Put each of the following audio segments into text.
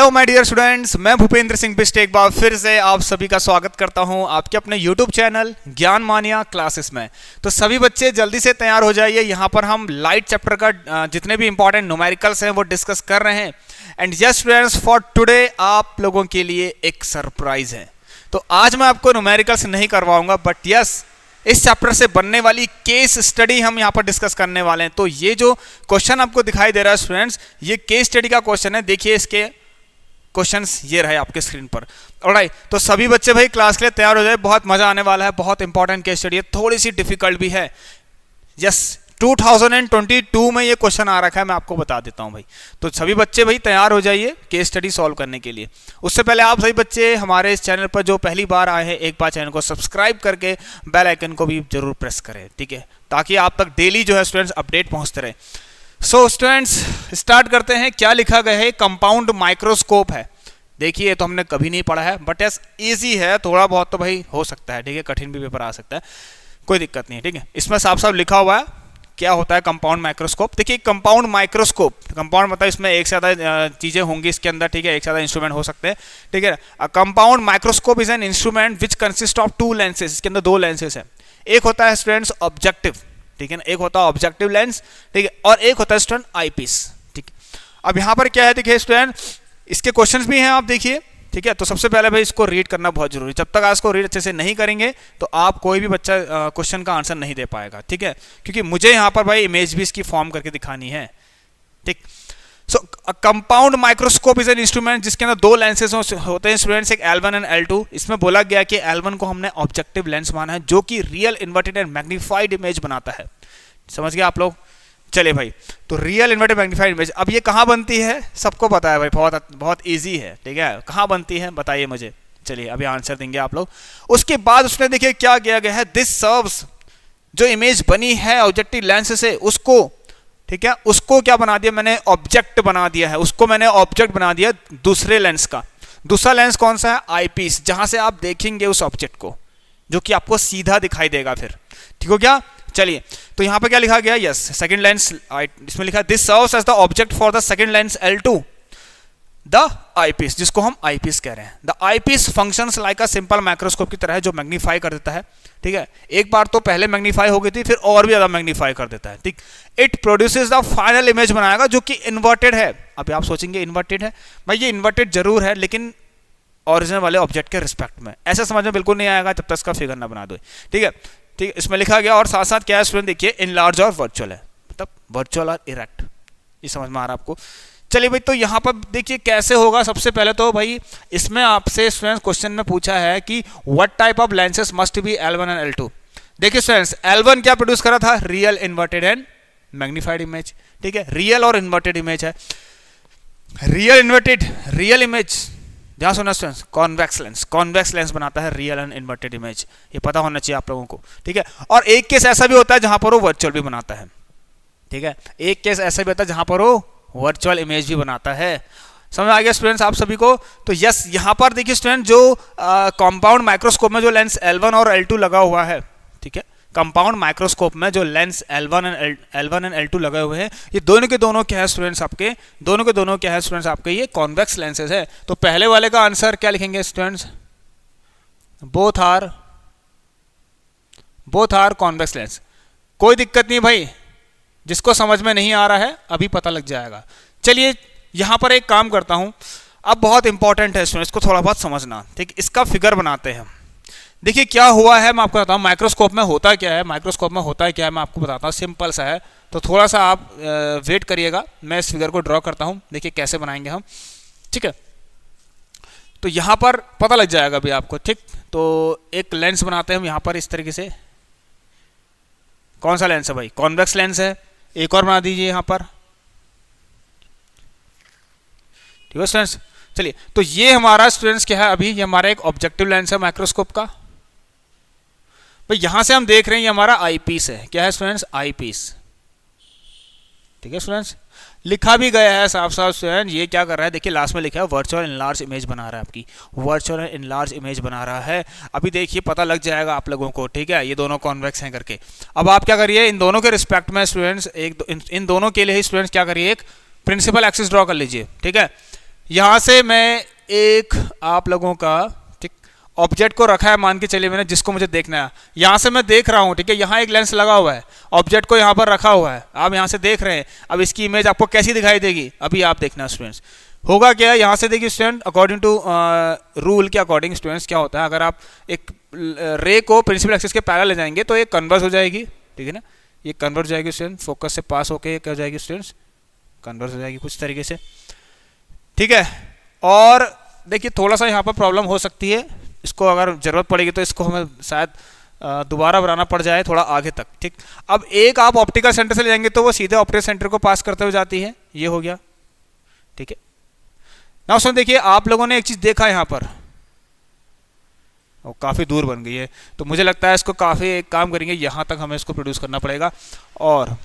Hello my dear students, मैं भूपेंद्र सिंह बिस्ट एक बार फिर से आप सभी का स्वागत करता हूं आपके अपने यूट्यूब चैनल ज्ञान मानिया क्लासेस में। तो सभी बच्चे जल्दी से तैयार हो जाइए। यहां पर हम लाइट चैप्टर का जितने भी इंपॉर्टेंट न्यूमेरिकल्स हैं वो डिस्कस कर रहे हैं। And yes students, for today आप लोगों के लिए एक सरप्राइज है। तो आज मैं आपको न्यूमेरिकल्स नहीं करवाऊंगा, बट यस इस चैप्टर से बनने वाली केस स्टडी हम यहाँ पर डिस्कस करने वाले हैं। तो ये जो क्वेश्चन आपको दिखाई दे रहा है स्टूडेंट्स, ये केस स्टडी का क्वेश्चन है। देखिए इसके क्वेश्चंस ये रहे आपके स्क्रीन पर। ऑलराइट, तो सभी बच्चे भाई क्लास के लिए तैयार हो जाए, बहुत मजा आने वाला है। बहुत इंपॉर्टेंट केस स्टडी है, थोड़ी सी डिफिकल्ट भी है। यस 2022 में ये क्वेश्चन आ रखा है, मैं आपको बता देता हूं भाई। तो सभी बच्चे भाई तैयार हो जाइए केस स्टडी सॉल्व करने के लिए। उससे पहले आप सभी बच्चे हमारे इस चैनल पर जो पहली बार आए हैं, एक बार चैनल को सब्सक्राइब करके बेल आइकन को भी जरूर प्रेस करें, ठीक है, ताकि आप तक डेली जो है स्टूडेंट्स अपडेट पहुंचते रहे। सो स्टूडेंट्स स्टार्ट करते हैं। क्या लिखा गया है? कंपाउंड माइक्रोस्कोप है। देखिए ये तो हमने कभी नहीं पढ़ा है, बट यस इजी है, थोड़ा बहुत तो भाई हो सकता है, ठीक है, कठिन भी पेपर आ सकता है, कोई दिक्कत नहीं है, ठीक है। इसमें साफ साफ लिखा हुआ है क्या होता है कंपाउंड माइक्रोस्कोप। देखिए कंपाउंड माइक्रोस्कोप, कंपाउंड मतलब इसमें एक से ज़्यादा चीज़ें होंगी इसके अंदर, ठीक है, एक से ज़्यादा इंस्ट्रूमेंट हो सकते हैं, ठीक है। Compound microscope is an instrument which consist of to lenses. इसके अंदर दो लेंसेज है। एक होता है स्टूडेंट्स ऑब्जेक्टिव, ठीक है ना, एक होता है ऑब्जेक्टिव लेंस, ठीक है, और एक होता है स्टूडेंट आईपीस, ठीक है। अब यहाँ पर क्या है देखिए स्टूडेंट, इसके क्वेश्चंस भी हैं, आप देखिए, ठीक है। तो सबसे पहले भाई इसको रीड करना बहुत जरूरी है। जब तक आप इसको रीड अच्छे से नहीं करेंगे तो आप कोई भी बच्चा क्वेश्चन का आंसर नहीं दे पाएगा, ठीक है, क्योंकि मुझे यहाँ पर भाई इमेज भी इसकी फॉर्म करके दिखानी है, ठीक। सो compound microscope is an instrument जिसके अंदर दो लेंसेज होते हैं स्टूडेंट्स, एक L1 एंड L2। इसमें बोला गया कि L1 को हमने ऑब्जेक्टिव लेंस माना है जो कि real inverted and magnified image बनाता है। समझ गए आप लोग? चलिए भाई, तो रियल इन्वर्टेड मैग्नीफाइड इमेज अब ये कहाँ बनती है? सबको पता है भाई, बहुत इजी है, ठीक है। कहाँ बनती है बताइए मुझे। चलिए अभी आंसर देंगे आप लोग। उसके बाद उसने देखिए क्या किया गया है, दिस सर्व्स, जो इमेज बनी है ऑब्जेक्टिव लेंस से, उसको, ठीक है, उसको क्या बना दिया मैंने? ऑब्जेक्ट बना दिया है। उसको मैंने ऑब्जेक्ट बना दिया दूसरे लेंस का। दूसरा लेंस कौन सा है? आईपीस, जहां से आप देखेंगे उस ऑब्जेक्ट को, जो कि आपको सीधा दिखाई देगा फिर, ठीक हो क्या? चलिए तो यहां पर क्या लिखा गया? यस सेकंड लेंस, इसमें लिखा this serves as the object for the second lens L2 the eyepiece, जिसको हम आईपीस कह रहे हैं। The eyepiece functions like a simple microscope की तरह है, जो मैग्नीफाई कर देता है, ठीक है। एक बार तो पहले मैग्नीफाई हो गई थी, फिर और भी ज्यादा मैग्नीफाई कर देता है, ठीक। It produces the final image बनाएगा जो कि इन्वर्टेड है। अब आप सोचेंगे इन्वर्टेड है भाई, ये इन्वर्टेड जरूर है लेकिन ओरिजिनल वाले ऑब्जेक्ट के रिस्पेक्ट में। ऐसा समझ में बिल्कुल नहीं आएगा जब तक इसका फिगर ना बना दो, ठीक है, ठीक है। इसमें लिखा गया और साथ साथ क्या है स्टूडेंट, देखिए इनलार्ज और वर्चुअल है, मतलब वर्चुअल और इरेक्ट, ये समझ में आ रहा है आपको? चलिए भाई, तो यहाँ पर देखिए कैसे होगा। सबसे पहले तो भाई इसमें आपसे स्टूडेंट्स क्वेश्चन में पूछा है कि what type of lenses must be L1 and L2। देखिए स्टूडेंट्स L1 क्या प्रोड्यूस करा था? Real inverted and magnified image, ठीक है, रियल और इन्वर्टेड इमेज है। रियल इन्वर्टेड, रियल इमेज जहां सुना स्टूडेंट्स, कॉन्वेक्स लेंस बनाता है रियल एंड इन्वर्टेड इमेज, ये पता होना चाहिए आप लोगों को, ठीक है। और एक केस ऐसा भी होता है जहां पर वो वर्चुअल भी बनाता है, ठीक है, एक केस ऐसा भी होता है जहां पर वो वर्चुअल इमेज भी बनाता है। समझ आ गया स्टूडेंट्स आप सभी को? तो यस यहाँ पर देखिए स्टूडेंट, जो कंपाउंड माइक्रोस्कोप में जो लेंस L1 और L2 लगा हुआ है, ठीक है, कंपाउंड माइक्रोस्कोप में जो लेंस L1 एंड L2 लगे हुए हैं, ये दोनों के दोनों क्या है स्टूडेंट्स आपके? दोनों के दोनों क्या है स्टूडेंट्स आपके? ये कॉन्वेक्स लेंसेज है। तो पहले वाले का आंसर क्या लिखेंगे students? Both are convex lens. कोई दिक्कत नहीं भाई, जिसको समझ में नहीं आ रहा है अभी पता लग जाएगा। चलिए यहां पर एक काम करता हूं, अब बहुत इंपॉर्टेंट है स्टूडेंट्स, इसको थोड़ा बहुत समझना, ठीक। इसका फिगर बनाते हैं। देखिए क्या हुआ है, मैं आपको बताता हूँ माइक्रोस्कोप में होता क्या है। माइक्रोस्कोप में होता है क्या है मैं आपको बताता हूँ, सिंपल सा है। तो थोड़ा सा आप वेट करिएगा, मैं इस फिगर को ड्रॉ करता हूँ, देखिए कैसे बनाएंगे हम, ठीक है। तो यहाँ पर पता लग जाएगा अभी आपको, ठीक। तो एक लेंस बनाते हैं हम यहाँ पर इस तरीके से। कौन सा लेंस है भाई? कॉन्वेक्स लेंस है। एक और बना दीजिए यहाँ पर, ठीक है स्टूडेंट्स। चलिए तो ये हमारा स्टूडेंट्स क्या है अभी, ये हमारा एक ऑब्जेक्टिव लेंस है माइक्रोस्कोप का। भाई यहां से हम देख रहे हैं ये हमारा आईपीस है। क्या है स्टूडेंट्स? आईपीस, ठीक है स्टूडेंट्स। लिखा भी गया है साफ साफ स्टूडेंट, ये क्या कर रहा है देखिए लास्ट में लिखा है वर्चुअल इनलार्ज इमेज बना रहा है, आपकी वर्चुअल इनलार्ज इमेज बना रहा है। अभी देखिए पता लग जाएगा आप लोगों को, ठीक है, ये दोनों कॉन्वेक्स हैं करके। अब आप क्या करिए, इन दोनों के रिस्पेक्ट में स्टूडेंट्स इन दोनों के लिए ही स्टूडेंट्स क्या करिए, एक प्रिंसिपल एक्सिस ड्रॉ कर लीजिए, ठीक है। यहां से मैं एक आप लोगों का ठीक ऑब्जेक्ट को रखा है, मान के चलिए मैंने, जिसको मुझे देखना है। यहां से मैं देख रहा हूं, ठीक है, यहां एक लेंस लगा हुआ है, ऑब्जेक्ट को यहां पर रखा हुआ है, आप यहां से देख रहे हैं। अब इसकी इमेज आपको कैसी दिखाई देगी, अभी आप देखना स्टूडेंट्स। होगा क्या, यहां से देखिए स्टूडेंट, अकॉर्डिंग टू रूल के अकॉर्डिंग स्टूडेंट्स क्या होता है, अगर आप एक रे को प्रिंसिपल एक्सिस के पैरेलल ले जाएंगे तो ये कन्वर्स हो जाएगी, ठीक है ना, ये कन्वर्स हो जाएगी स्टूडेंट, फोकस से पास होके क्या हो जाएगी स्टूडेंट्स, कन्वर्स हो जाएगी कुछ तरीके से, ठीक है। और देखिए थोड़ा सा यहाँ पर प्रॉब्लम हो सकती है, इसको अगर ज़रूरत पड़ेगी तो इसको हमें शायद दोबारा बनाना पड़ जाए थोड़ा आगे तक, ठीक। अब एक आप ऑप्टिकल सेंटर से ले जाएंगे तो वो सीधे ऑप्टिकल सेंटर को पास करते हुए जाती है, ये हो गया, ठीक है। ना उसमें देखिए आप लोगों ने एक चीज़ देखा यहाँ पर, वो काफ़ी दूर बन गई है, तो मुझे लगता है इसको काफ़ी एक काम करेंगे, यहाँ तक हमें इसको प्रोड्यूस करना पड़ेगा। और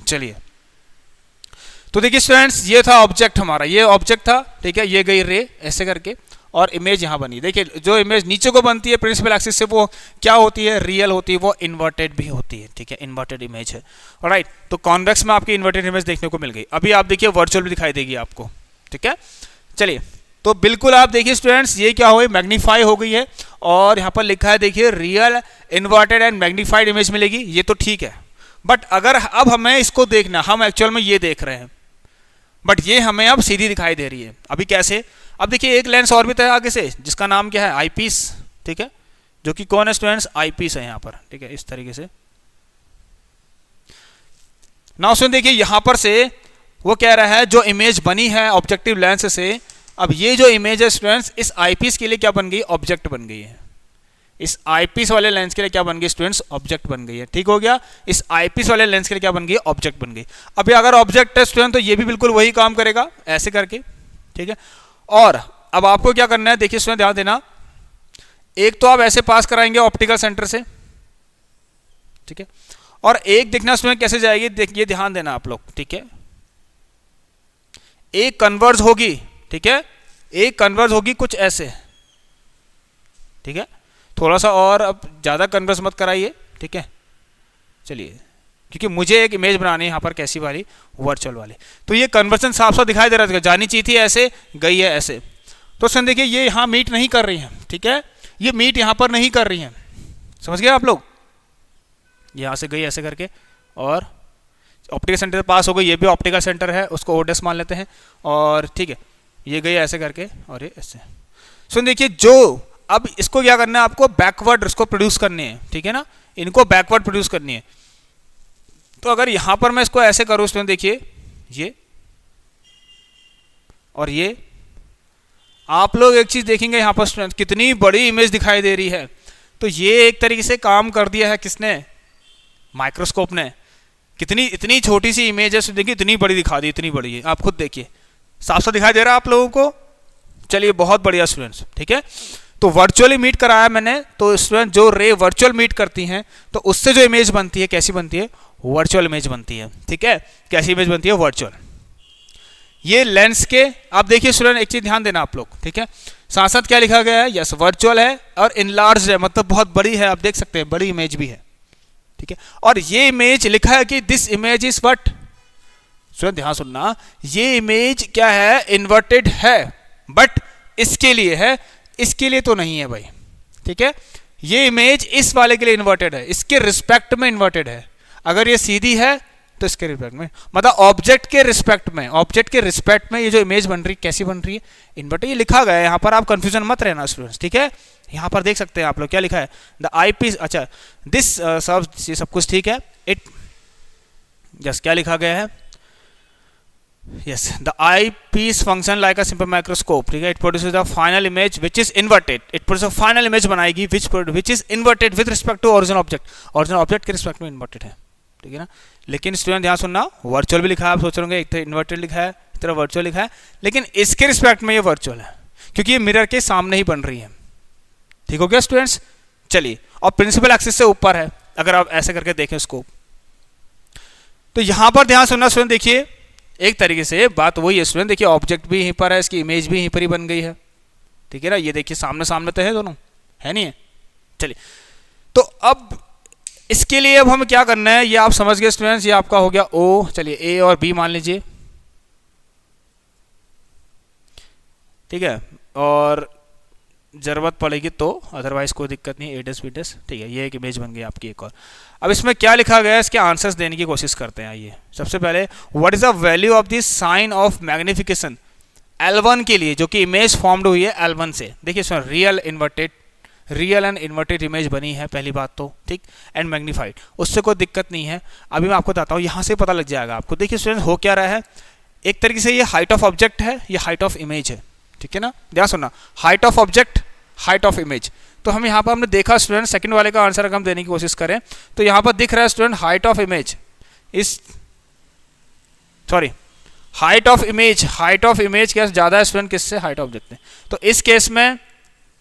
चलिए, तो देखिए स्टूडेंट्स, ये था ऑब्जेक्ट हमारा, ये ऑब्जेक्ट था, ठीक है, ये गई रे ऐसे करके, और इमेज यहाँ बनी। देखिए जो इमेज नीचे को बनती है प्रिंसिपल एक्सिस से, वो क्या होती है, रियल होती है, वो इन्वर्टेड भी होती है, ठीक है, इन्वर्टेड इमेज है, ऑलराइट। तो कॉन्वेक्स में आपकी इन्वर्टेड इमेज देखने को मिल गई। अभी आप देखिए वर्चुअल भी दिखाई देगी आपको, ठीक है। चलिए, तो बिल्कुल आप देखिए स्टूडेंट्स, ये क्या हुई, मैग्नीफाई हो गई है, और यहाँ पर लिखा है देखिए real inverted and magnified image मिलेगी, ये तो ठीक है। बट अगर अब हमें इसको देखना, हम एक्चुअल में ये देख रहे हैं, बट ये हमें अब सीधी दिखाई दे रही है। अभी कैसे, अब देखिए एक लेंस और भी था आगे से, जिसका नाम क्या है, आईपीस, ठीक है, जो कि कौन है स्टूडेंट्स, आईपीस है यहाँ पर, ठीक है, इस तरीके से। नाउ उसमें देखिए यहाँ पर से वो कह रहा है जो इमेज बनी है ऑब्जेक्टिव लेंस से, अब ये जो इमेज है स्टूडेंट्स, इस आईपीस के लिए क्या बन गई, ऑब्जेक्ट बन गई है। इस आईपीस वाले लेंस के लिए क्या बन गई स्टूडेंट्स, ऑब्जेक्ट बन गई है, ठीक हो गया। इस आईपीस वाले लेंस के लिए क्या बन गई, ऑब्जेक्ट बन गई। अभी अगर ऑब्जेक्ट है स्टूडेंट तो ये भी बिल्कुल वही काम करेगा, ऐसे करके, ठीक है। और अब आपको क्या करना है, देखिए स्टूडेंट ध्यान देना, एक तो आप ऐसे पास कराएंगे ऑप्टिकल सेंटर से, ठीक है, और एक देखना स्टूडेंट कैसे जाएगी, देखिए ध्यान देना आप लोग, ठीक है। एक कन्वर्ज होगी, ठीक है, एक कन्वर्ज होगी कुछ ऐसे, ठीक है, थोड़ा सा और अब ज़्यादा कन्वर्स मत कराइए, ठीक है। चलिए, क्योंकि मुझे एक इमेज बनानी है यहाँ पर कैसी वाली, वर्चुअल वाली, तो ये कन्वर्सन साफ साफ दिखाई दे रहा था, जानी चाहिए थी ऐसे, गई है ऐसे। तो सुन देखिए ये यहाँ मीट नहीं कर रही हैं, ठीक है, ये मीट यहाँ पर नहीं कर रही हैं, समझ गए आप लोग। यहाँ से गई ऐसे करके और ऑप्टिकल सेंटर पास हो गई, ये भी ऑप्टिकल सेंटर है, उसको ओडेस मान लेते हैं, और ठीक है, ये गई ऐसे करके और ये ऐसे। सुन देखिए, जो अब इसको क्या करना है, आपको बैकवर्ड इसको प्रोड्यूस करनी है, ठीक है ना, इनको बैकवर्ड प्रोड्यूस करनी है। तो अगर यहां पर मैं इसको ऐसे करूं स्टूडेंट, देखिए ये और ये, आप लोग एक चीज देखेंगे यहां पर स्टूडेंट, कितनी बड़ी इमेज दिखाई दे रही है। तो ये एक तरीके से काम कर दिया है किसने, माइक्रोस्कोप ने। कितनी इतनी छोटी सी इमेज है, देखिए इतनी बड़ी दिखा दी, इतनी बड़ी है, आप खुद देखिए, साफ साफ दिखाई दे रहा है आप लोगों को। चलिए बहुत बढ़िया स्टूडेंट्स, ठीक है। तो वर्चुअली मीट कराया मैंने, तो स्टूडेंट जो रे वर्चुअल मीट करती हैं तो उससे जो इमेज बनती है कैसी बनती है, वर्चुअल इमेज बनती है, ठीक है। कैसी इमेज बनती है, वर्चुअल। ये लेंस के, आप देखिए स्टूडेंट एक चीज ध्यान देना आप लोग, ठीक है, साथ साथ क्या लिखा गया है, यस वर्चुअल है और इनलार्ज है, मतलब बहुत बड़ी है, आप देख सकते हैं बड़ी इमेज भी है, ठीक है। और ये इमेज लिखा है कि this image is what, student ध्यान सुनना, ये इमेज क्या है, इन्वर्टेड है, बट इसके लिए है, इसके लिए तो नहीं है भाई, ठीक है। ये इमेज इस वाले के लिए इन्वर्टेड है, इसके रिस्पेक्ट में इन्वर्टेड है। अगर ये सीधी है तो इसके रिस्पेक्ट में, मतलब ऑब्जेक्ट के रिस्पेक्ट में, ऑब्जेक्ट के रिस्पेक्ट में ये जो इमेज बन रही है कैसी बन रही है, इन्वर्टेड। ये लिखा गया है यहाँ पर, आप कंफ्यूजन मत रहना स्टूडेंट्स, ठीक है। यहाँ पर देख सकते हैं आप लोग क्या लिखा है, द आई पीस, अच्छा दिस सब कुछ ठीक है, इट यस क्या लिखा गया है, yes the eyepiece function like a simple microscope, ठीक है, it produces a final image which is inverted, it produces a final image बनाएगी which is inverted with respect to original object के respect में inverted है, ठीक है ना। लेकिन स्टूडेंट ध्यान सुनना, वर्चुअल भी लिखा है, आप सोच रहे होंगे एक तरह इन्वर्टेड लिखा है, एक तरह वर्चुअल लिखा है, लेकिन इसके रिस्पेक्ट में ये वर्चुअल है क्योंकि ये मिरर के सामने ही बन रही है, ठीक हो गया स्टूडेंट्स। चलिए, और प्रिंसिपल एक्सिस से ऊपर है, अगर आप ऐसे करके देखें इसको, तो यहां पर ध्यान सुनना स्टूडेंट, देखिए एक तरीके से बात वही है स्टूडेंट, देखिए ऑब्जेक्ट भी यहीं पर है, इसकी इमेज भी यहीं पर ही बन गई है, ठीक है ना। ये देखिए सामने सामने तो है दोनों, है नहीं है। चलिए, तो अब इसके लिए अब हमें क्या करना है, ये आप समझ गए स्टूडेंट्स, ये आपका हो गया ओ। चलिए ए और बी मान लीजिए, ठीक है, और ज़रूरत पड़ेगी तो, अदरवाइज कोई दिक्कत नहीं, एडस बीडस, ठीक है। ये एक इमेज बन गई आपकी एक और। अब इसमें क्या लिखा गया है, इसके आंसर्स देने की कोशिश करते हैं। आइए सबसे पहले, what is the value of this sign of magnification L1 के लिए, जो कि इमेज फॉर्म्ड हुई है L1 से। देखिए इसमें रियल एंड इन्वर्टेड इमेज बनी है, पहली बात तो, ठीक, एंड मैग्नीफाइड, उससे कोई दिक्कत नहीं है। अभी मैं आपको बताता हूँ, यहाँ से पता लग जाएगा आपको। देखिए स्टूडेंट, हो क्या रहा है, एक तरीके से ये हाइट ऑफ ऑब्जेक्ट है, ये हाइट ऑफ इमेज है, ठीक है ना। ध्यान सुनना, height of object, height of image. तो हम यहाँ पर हमने देखा स्टूडेंट, सेकंड वाले का आंसर अगर हम देने की कोशिश करें तो यहाँ पर दिख रहा है स्टूडेंट, हाइट ऑफ इमेज इस, सॉरी, हाइट ऑफ इमेज क्या ज़्यादा है स्टूडेंट किससे, हाइट ऑफ ऑब्जेक्ट है। तो इस केस में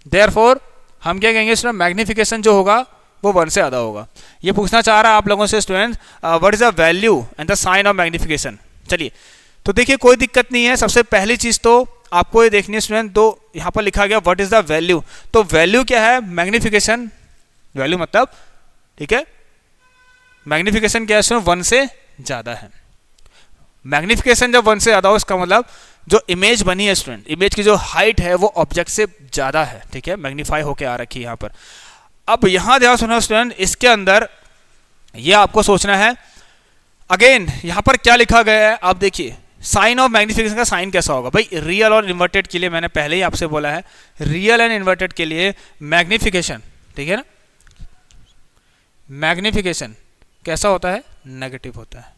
देयरफॉर हम क्या कहेंगे स्टूडेंट, मैग्निफिकेशन जो होगा वो 1 से ज़्यादा होगा। ये पूछना चाह रहा है आप लोगों से student, what is the value and the sign of magnification. चलिए, तो देखिए कोई दिक्कत नहीं है। सबसे पहली चीज़ तो आपको ये देखनी है स्टूडेंट, तो यहाँ पर लिखा गया व्हाट इज द वैल्यू। तो वैल्यू क्या है, मैग्निफिकेशन, वैल्यू मतलब, ठीक है, मैग्निफिकेशन क्या है स्टूडेंट, 1 से ज़्यादा है। मैग्निफिकेशन जब 1 से ज़्यादा हो, इसका मतलब जो इमेज बनी है स्टूडेंट, इमेज की जो हाइट है वो ऑब्जेक्ट से ज़्यादा है, ठीक है, मैग्नीफाई होके आ रखी है यहाँ पर। अब यहाँ ध्यान सुना स्टूडेंट, इसके अंदर ये आपको सोचना है, अगेन यहाँ पर क्या लिखा गया है आप देखिए, साइन ऑफ मैग्निफिकेशन का साइन कैसा होगा भाई। रियल और इन्वर्टेड के लिए मैंने पहले ही आपसे बोला है, रियल एंड इन्वर्टेड के लिए मैग्निफिकेशन, ठीक है ना, मैग्निफिकेशन कैसा होता है, नेगेटिव होता है,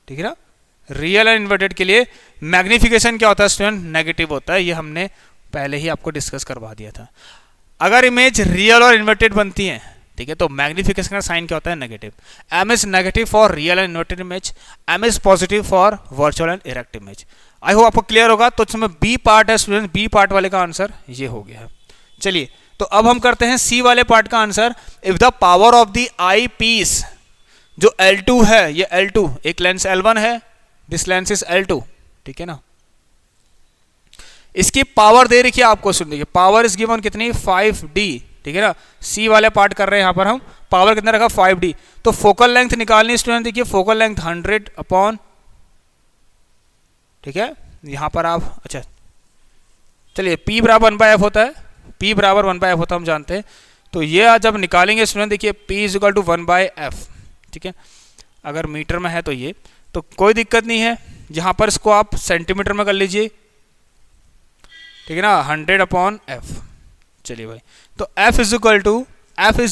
ठीक है ना। रियल एंड इन्वर्टेड के लिए मैग्निफिकेशन क्या होता है स्टूडेंट, नेगेटिव होता है। ये हमने पहले ही आपको डिस्कस करवा दिया था। अगर इमेज रियल और इन्वर्टेड बनती है, ठीक है, तो मैग्निफिकेशन का साइन क्या होता है, negative. M is negative for real and inverted image, M is positive for virtual and erect image. I hope आपको क्लियर होगा। तो इसमें बी पार्ट है स्टूडेंट, बी पार्ट वाले का आंसर ये हो गया है। चलिए, तो अब हम करते हैं सी वाले पार्ट का answer. If the power of the eye piece, जो L2 है, ये L2, एक लेंस L1 है, दिस लेंस इज L2, ठीक है ना। इसकी पावर दे रखी है आपको, सुन देखिए, पावर इज गिवन कितनी, 5D, ठीक है ना। सी वाले पार्ट कर रहे हैं यहाँ पर हम, पावर कितना रखा, 5D। तो फोकल लेंथ निकालनी स्टूडेंट, देखिए फोकल लेंथ 100 अपॉन, ठीक है, यहाँ पर आप, अच्छा चलिए, P बराबर 1/f होता है, P बराबर 1/f होता है, हम जानते हैं। तो ये जब निकालेंगे स्टूडेंट, देखिए P is equal to 1/f, ठीक है। अगर मीटर में है तो ये, तो कोई दिक्कत नहीं है। यहाँ पर इसको आप सेंटीमीटर में कर लीजिए, ठीक है ना, 100 अपॉन f। चलिए भाई, तो f इज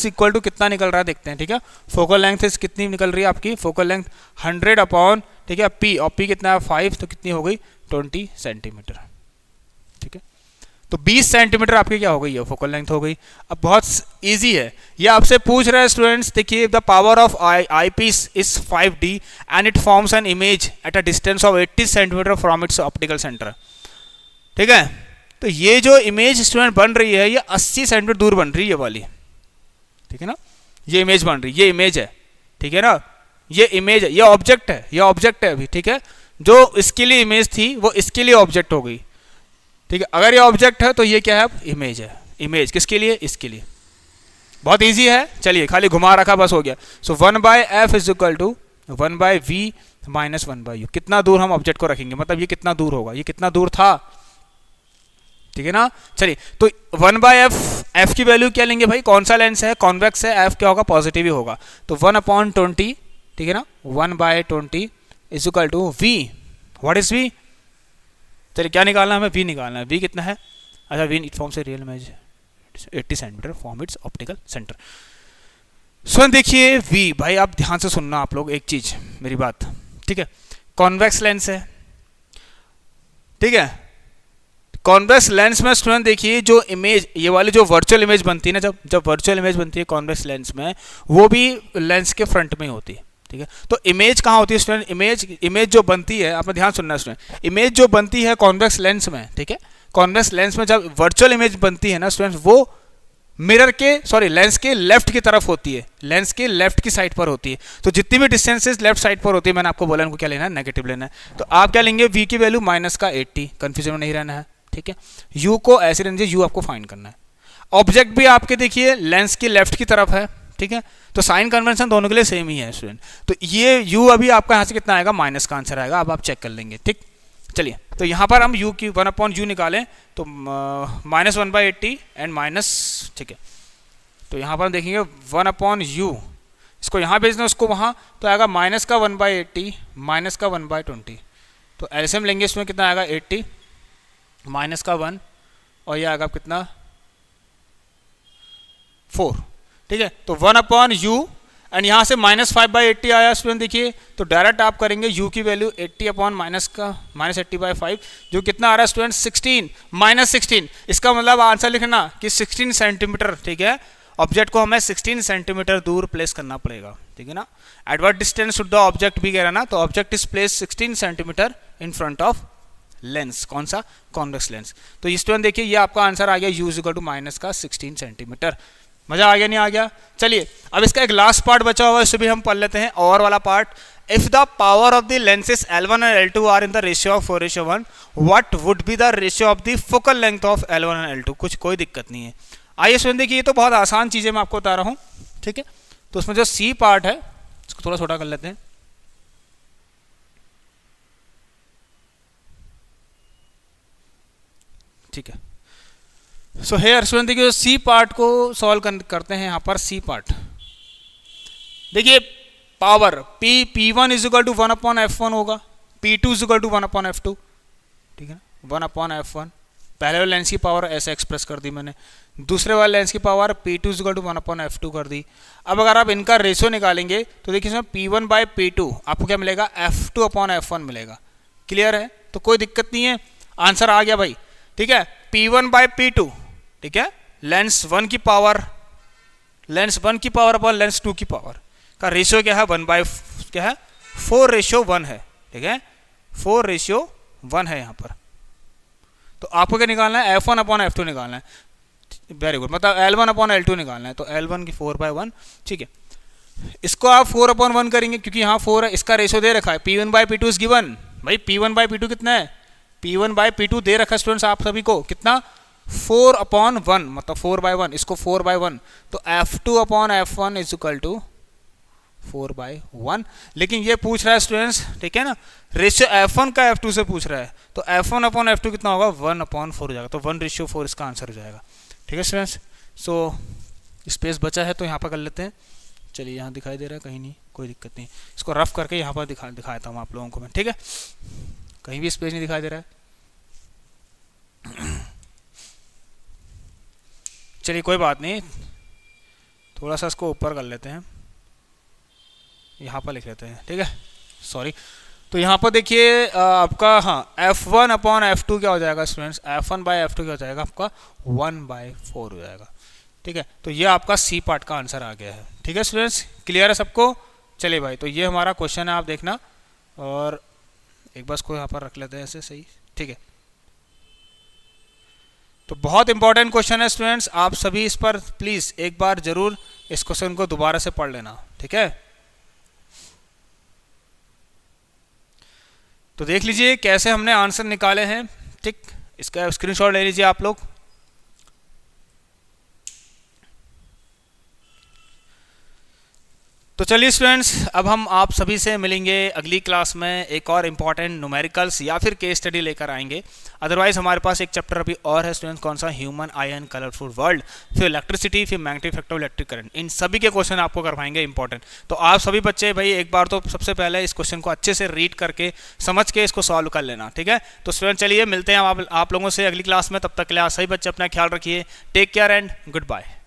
इक्वल टू कितना निकल रहा है देखते हैं, ठीक है। फोकल लेंथ इस कितनी निकल रही है आपकी, फोकल लेंथ 100 अपॉन, ठीक है, p, और p कितना है 5, तो कितनी हो गई 20 सेंटीमीटर, ठीक है। तो 20 सेंटीमीटर आपकी क्या हो गई है, फोकल लेंथ हो गई। अब बहुत इजी है, ये आपसे पूछ रहे हैं स्टूडेंट्स, देखिए the power of eye piece is 5D and it forms an image at a distance of 80 centimetre from its optical centre, ठीक है। तो ये जो इमेज स्टूडेंट बन रही है, ये 80 सेंटीमीटर दूर बन रही है वाली, ठीक है ना। ये इमेज बन रही है, ये इमेज है, ठीक है ना, ये इमेज है, ये ऑब्जेक्ट है, ये ऑब्जेक्ट है अभी, ठीक है। जो इसके लिए इमेज थी वो इसके लिए ऑब्जेक्ट हो गई, ठीक है। अगर ये ऑब्जेक्ट है तो ये क्या है, इमेज है। इमेज किसके लिए, इसके लिए। बहुत इजी है, चलिए खाली घुमा रखा बस हो गया। So 1/f is equal to 1/v minus 1/u। कितना दूर हम ऑब्जेक्ट को रखेंगे, मतलब ये कितना दूर होगा, ये कितना दूर था, ठीक है ना। चलिए, तो 1/f, f की वैल्यू क्या लेंगे भाई, कौन सा लेंस है, कॉन्वेक्स है, f क्या होगा, पॉजिटिव ही होगा। तो 1/20, ठीक है ना, 1/20 is equal to v। What is v, चलिए क्या निकालना है हमें, v निकालना है। v कितना है, अच्छा v इट फॉर्म से real image 80 centimetre from its optical centre. So देखिए v, भाई आप ध्यान से सुनना आप लोग एक चीज मेरी बात, ठीक है। कॉन्वेक्स लेंस है, ठीक है। कॉन्वेक्स लेंस में स्टूडेंट देखिए, जो इमेज, ये वाली जो वर्चुअल इमेज बनती है ना, जब वर्चुअल इमेज बनती है कॉन्वेक्स लेंस में, वो भी लेंस के फ्रंट में होती है, ठीक है। तो इमेज कहाँ होती है स्टूडेंट, इमेज जो बनती है, आपने ध्यान सुनना स्टूडेंट, इमेज जो बनती है कॉन्वेक्स लेंस में, ठीक है। कॉन्वेक्स लेंस में जब वर्चुअल इमेज बनती है ना स्टूडेंट, वो मिरर के, सॉरी, लेंस के लेफ्ट की तरफ होती है, लेंस के लेफ्ट की साइड पर होती है। तो जितनी भी डिस्टेंसेस लेफ्ट साइड पर होती है, मैंने आपको बोला इनको क्या लेना है, नेगेटिव लेना है। तो आप क्या लेंगे, v की वैल्यू माइनस का 80, कंफ्यूजन में नहीं रहना है, ठीक है। u को ऐसे रहने दीजिए, u आपको फाइंड करना है। ऑब्जेक्ट भी आपके देखिए लेंस के लेफ्ट की तरफ है, ठीक है। तो साइन कन्वेंशन दोनों के लिए सेम ही है स्टूडेंट। तो ये u अभी आपका यहाँ से कितना आएगा, माइनस का आंसर आएगा, अब आप चेक कर लेंगे, ठीक। चलिए, तो यहाँ पर हम u की 1/u निकालें तो -1/80 एंड माइनस, ठीक है। तो यहाँ पर हम देखेंगे 1/u, इसको यहाँ भेजना उसको वहाँ, तो आएगा माइनस का 1/80 माइनस का 1/20। तो एलसीएम लेंगे इसमें कितना आएगा 80 माइनस का 1 और ये आएगा कितना 4, ठीक है। तो 1/u एंड यहाँ से -5/80 आया स्टूडेंट, देखिए तो डायरेक्ट आप करेंगे u की वैल्यू 80 -80/5 जो कितना आ रहा है स्टूडेंट 16 -16। इसका मतलब आंसर लिखना कि 16 सेंटीमीटर, ठीक है। ऑब्जेक्ट को हमें 16 सेंटीमीटर दूर प्लेस करना पड़ेगा, ठीक है ना। At what distance should the object भी कह रहा ना, तो object is place 16 centimetre in front of lens, कौन सा कॉन्वेक्स लेंस। तो स्टूडेंट देखिए ये आपका आंसर आ गया u = माइनस का 16 सेंटीमीटर। मजा आ गया नहीं आ गया। चलिए अब इसका एक लास्ट पार्ट बचा हुआ है, इसे भी हम पढ़ लेते हैं, और वाला part. If the power of the lenses L1 and L2 are in the ratio of 4:1, what would be the ratio of the focal length of L1 and L2। कुछ कोई दिक्कत नहीं है। आइए सुन देखिए, ये तो बहुत आसान चीजें मैं आपको बता रहा हूँ, ठीक है। तो उसमें जो सी पार्ट है इसको थोड़ा छोटा कर लेते हैं, ठीक है। सो हेयर स्टूडेंट देखिए सी पार्ट को सॉल्व करते हैं। यहाँ पर सी पार्ट देखिए, पावर P1 = 1/f1 होगा, P2 = 1/f2, ठीक है, 1/f1। पहले वाले लेंस की पावर ऐसे एक्सप्रेस कर दी मैंने, दूसरे वाले लेंस की पावर P2 = 1/f2 कर दी। अब अगर आप इनका रेशियो निकालेंगे तो देखिए इसमें P1/P2 आपको क्या मिलेगा, f2/f1 मिलेगा। क्लियर है, तो कोई दिक्कत नहीं है, आंसर आ गया भाई, ठीक है। P1/P2, ठीक है, लेंस 1 की पावर अपन लेंस 2 की पावर का रेशियो क्या है, 4:1 है, ठीक है, 4:1 है यहाँ पर। तो आपको क्या निकालना है, f1/f2 निकालना है, वेरी गुड, मतलब L1/L2 निकालना है। तो L1 की 4/1, ठीक है। इसको आप 4/1 करेंगे क्योंकि यहाँ 4 है, इसका रेशियो दे रखा है, P1/P2 इज गिवन। भाई P1/P2 कितना है, P1/P2 दे रखा है स्टूडेंट्स आप सभी को, कितना 4/1, मतलब 4/1, इसको 4/1। तो f2/f1 = 4/1। लेकिन ये पूछ रहा है स्टूडेंट्स, ठीक है ना, रेशियो f1 का f2 से पूछ रहा है, तो f1/f2 कितना होगा, 1/4 हो जाएगा। तो 1:4 इसका आंसर हो जाएगा, ठीक है स्टूडेंट्स। सो स्पेस बचा है तो यहाँ पर कर लेते हैं। चलिए यहाँ दिखाई दे रहा है, कहीं नहीं, कोई दिक्कत नहीं, इसको रफ करके यहाँ पर दिखाता हूँ आप लोगों को मैं, ठीक है। कहीं भी स्पेस नहीं दिखाई दे रहा है। चलिए कोई बात नहीं, थोड़ा सा इसको ऊपर कर लेते हैं, यहाँ पर लिख लेते हैं, ठीक है, सॉरी। तो यहाँ पर देखिए आपका हाँ f1/f2 क्या हो जाएगा स्टूडेंट्स, f1/f2 क्या हो जाएगा आपका 1/4 हो जाएगा, ठीक है। तो ये आपका सी पार्ट का आंसर आ गया है, ठीक है स्टूडेंट्स, क्लियर है सबको। चलिए भाई, तो ये हमारा क्वेश्चन है, आप देखना, और एक बार इसको यहाँ पर रख लेते हैं ऐसे, सही, ठीक है। तो बहुत इंपॉर्टेंट क्वेश्चन है स्टूडेंट्स, आप सभी इस पर प्लीज एक बार जरूर इस क्वेश्चन को दोबारा से पढ़ लेना, ठीक है। तो देख लीजिए कैसे हमने आंसर निकाले हैं, ठीक, इसका स्क्रीनशॉट ले लीजिए आप लोग। तो चलिए स्टूडेंट्स, अब हम आप सभी से मिलेंगे अगली क्लास में, एक और इम्पॉर्टेंट न्यूमेरिकल्स या फिर केस स्टडी लेकर आएंगे। अदरवाइज हमारे पास एक चैप्टर अभी और है स्टूडेंट्स, कौन सा, human eye and colourful world, फिर इलेक्ट्रिसिटी, फिर magnetic effect of electric current, इन सभी के क्वेश्चन आपको करवाएंगे इंपॉर्टेंट। तो आप सभी बच्चे भाई एक बार तो सबसे पहले इस क्वेश्चन को अच्छे से रीड करके समझ के इसको सॉल्व कर लेना, ठीक है। तो स्टूडेंट चलिए मिलते हैं आप लोगों से अगली क्लास में, तब तक के लिए आप सभी बच्चे अपना ख्याल रखिए, take care and good bye.